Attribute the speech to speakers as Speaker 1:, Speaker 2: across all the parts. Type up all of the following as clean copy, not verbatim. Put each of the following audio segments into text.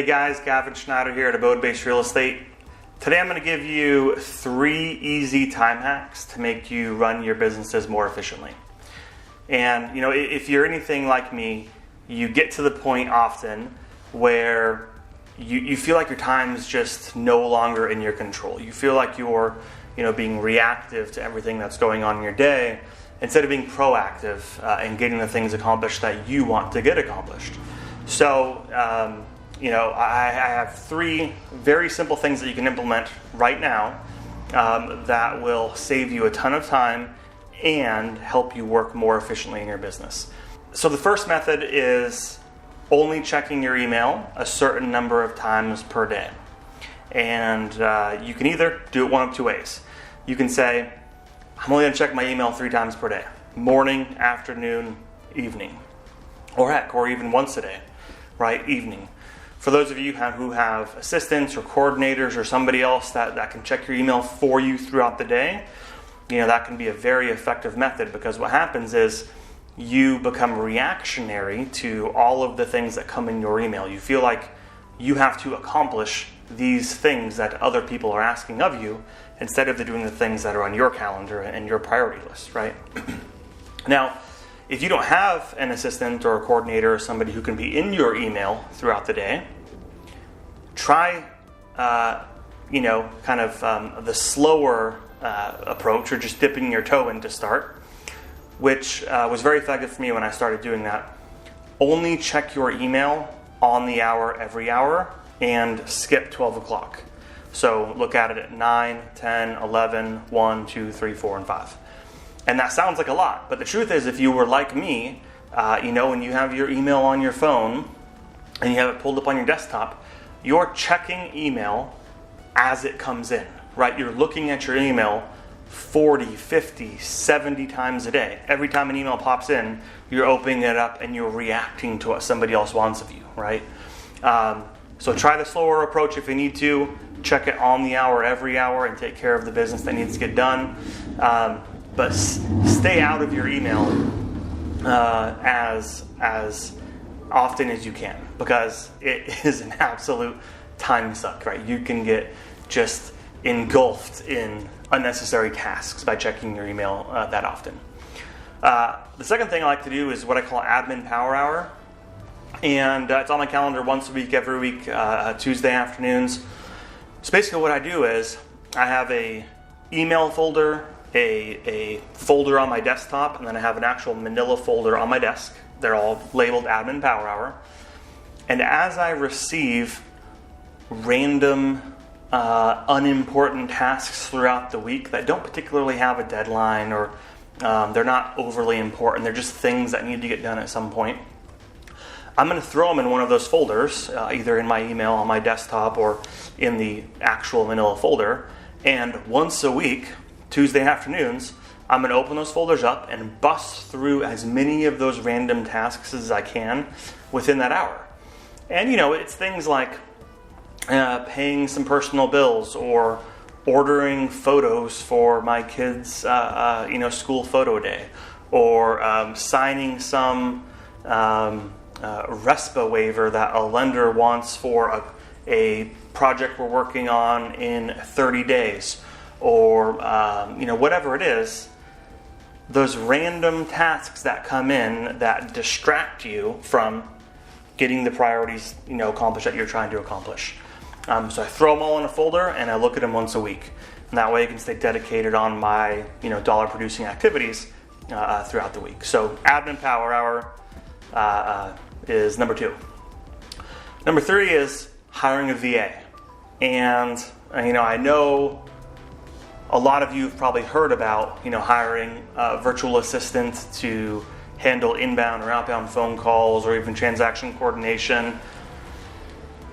Speaker 1: Hey guys, Gavin Shnieder here at Abode Based Real Estate. Today I'm going to give you 3 easy time hacks to make you run your businesses more efficiently. And if you're anything like me, you get to the point often where you feel like your time's just no longer in your control. You feel like you're being reactive to everything that's going on in your day instead of being proactive and getting the things accomplished that you want to get accomplished. So I have 3 very simple things that you can implement right now that will save you a ton of time and help you work more efficiently in your business. So the first method is only checking your email a certain number of times per day. And you can either do it one of 2 ways. You can say, I'm only going to check my email 3 times per day. Morning, afternoon, evening. Or even once a day, right? Evening. For those of you who have assistants or coordinators or somebody else that can check your email for you throughout the day, that can be a very effective method, because what happens is you become reactionary to all of the things that come in your email. You feel like you have to accomplish these things that other people are asking of you instead of doing the things that are on your calendar and your priority list, right? Now, if you don't have an assistant or a coordinator or somebody who can be in your email throughout the day, try, the slower approach, or just dipping your toe in to start, which was very effective for me when I started doing that. Only check your email on the hour every hour and skip 12 o'clock. So look at it at 9, 10, 11, 1, 2, 3, 4, and 5. And that sounds like a lot, but the truth is, if you were like me, when you have your email on your phone and you have it pulled up on your desktop, you're checking email as it comes in, right? You're looking at your email 40, 50, 70 times a day. Every time an email pops in, you're opening it up and you're reacting to what somebody else wants of you, right? So try the slower approach if you need to. Check it on the hour every hour and take care of the business that needs to get done. But stay out of your email as often as you can, because it is an absolute time suck, right? You can get just engulfed in unnecessary tasks by checking your email that often. The second thing I like to do is what I call admin power hour. And it's on my calendar once a week, every week, Tuesday afternoons. So basically what I do is I have a email folder, a folder on my desktop, and then I have an actual manila folder on my desk. They're all labeled Admin Power Hour. And as I receive random, unimportant tasks throughout the week that don't particularly have a deadline, or they're not overly important, they're just things that need to get done at some point, I'm going to throw them in one of those folders, either in my email on my desktop or in the actual manila folder. And once a week, Tuesday afternoons, I'm going to open those folders up and bust through as many of those random tasks as I can within that hour. And it's things like paying some personal bills, or ordering photos for my kids' school photo day, or signing some RESPA waiver that a lender wants for a project we're working on in 30 days, or whatever it is. Those random tasks that come in that distract you from getting the priorities accomplished that you're trying to accomplish. So I throw them all in a folder and I look at them once a week, and that way I can stay dedicated on my dollar producing activities throughout the week. So admin power hour is number 2. Number 3 is hiring a VA. And I know a lot of you have probably heard about hiring a virtual assistant to handle inbound or outbound phone calls, or even transaction coordination.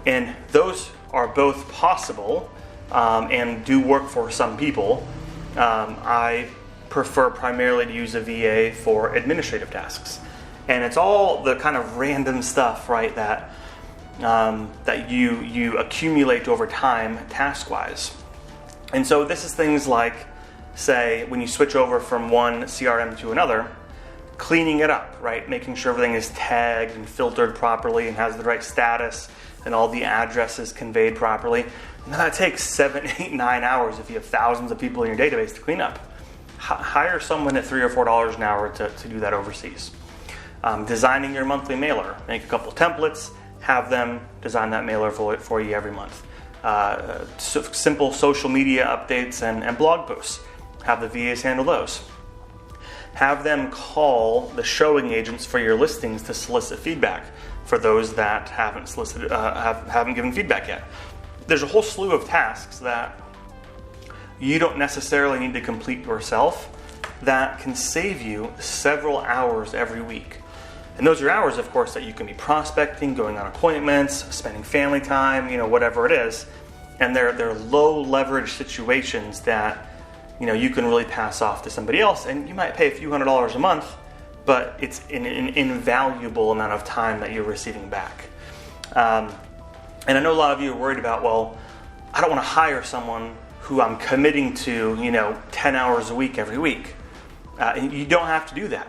Speaker 1: And those are both possible and do work for some people. I prefer primarily to use a VA for administrative tasks. And it's all the kind of random stuff, right, that you accumulate over time task-wise. And so this is things like, say, when you switch over from one CRM to another, cleaning it up, right? Making sure everything is tagged and filtered properly and has the right status and all the addresses conveyed properly. And that takes 7, 8, 9 hours if you have thousands of people in your database to clean up. Hire someone at $3 or $4 an hour to do that overseas. Designing your monthly mailer. Make a couple templates, have them design that mailer for you every month. Simple social media updates and blog posts. Have the VAs handle those. Have them call the showing agents for your listings to solicit feedback for those that haven't given feedback yet. There's a whole slew of tasks that you don't necessarily need to complete yourself that can save you several hours every week. And those are hours, of course, that you can be prospecting, going on appointments, spending family time, whatever it is. And they're low leverage situations that you can really pass off to somebody else, and you might pay a few $100s a month, but it's an invaluable amount of time that you're receiving back. And I know a lot of you are worried about, well, I don't want to hire someone who I'm committing to, 10 hours a week every week. You don't have to do that.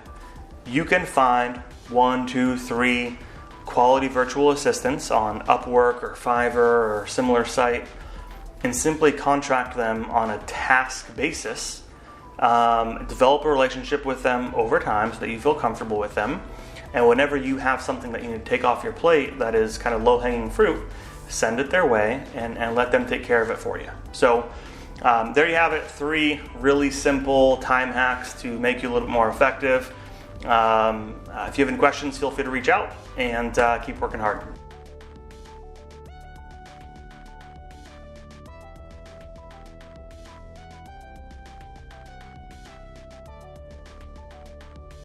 Speaker 1: You can find 1, 2, 3 quality virtual assistants on Upwork or Fiverr or similar site, and simply contract them on a task basis. Develop a relationship with them over time so that you feel comfortable with them. And whenever you have something that you need to take off your plate that is kind of low-hanging fruit, send it their way and let them take care of it for you. So there you have it, 3 really simple time hacks to make you a little bit more effective. If you have any questions, feel free to reach out and keep working hard.